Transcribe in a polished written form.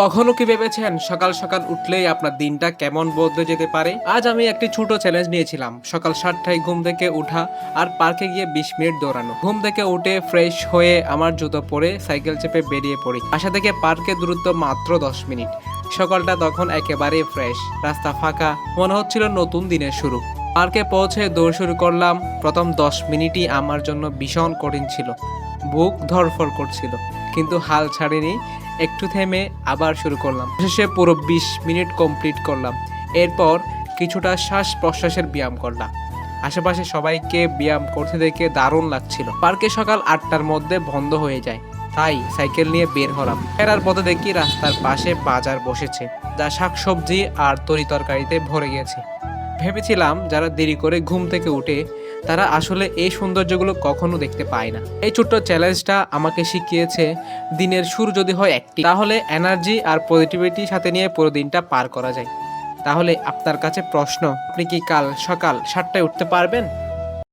কখনো কি ভেবেছেন সকাল সকাল উঠলেই আপনার দিনটা কেমন বদলে যেতে পারে? আজ আমি একটি ছোট চ্যালেঞ্জ নিয়েছিলাম। সকাল ৭টায় ঘুম থেকে উঠা আর পার্কে গিয়ে ২০ মিনিট দৌড়ানো। ঘুম থেকে উঠে ফ্রেশ হয়ে আমার জুতো পরে সাইকেল চেপে বেরিয়ে পড়ি। বাসা থেকে পার্কে দূরত্ব মাত্র ১০ মিনিট। সকালটা তখন একেবারেই ফ্রেশ, রাস্তা ফাঁকা, মনে হচ্ছিল নতুন দিনের শুরু। পার্কে পৌঁছে দৌড় শুরু করলাম। প্রথম ১০ মিনিটই আমার জন্য ভীষণ কঠিন ছিল। বুক ধড়ফড় করছিল, কিন্তু হাল ছাড়িনি। একটু থেমে আবার শুরু করলাম। শেষে পুরো ২০ মিনিট কমপ্লিট করলাম। এরপর কিছুটা শ্বাস প্রশ্বাসের ব্যায়াম করলাম। আশেপাশে সবাইকে ব্যায়াম করতে দেখে দারুণ লাগছিল। পার্কে সকাল ৮টার মধ্যে বন্ধ হয়ে যায়, তাই সাইকেল নিয়ে বের হলাম। ফেরার পথে দেখি রাস্তার পাশে বাজার বসেছে, যা শাকসবজি আর তরিতরকারিতে ভরে গেছে। ভেবেছিলাম যারা দেরি করে ঘুম থেকে উঠে তারা আসলে এই সৌন্দর্যগুলো কখনো দেখতে পায় না। এই ছোট্ট চ্যালেঞ্জটা আমাকে শিখিয়েছে, দিনের শুরু যদি হয় একটি, তাহলে এনার্জি আর পজিটিভিটির সাথে নিয়ে পুরো দিনটা পার করা যায়। তাহলে আপনার কাছে প্রশ্ন, আপনি কি কাল সকাল ৭টায় উঠতে পারবেন?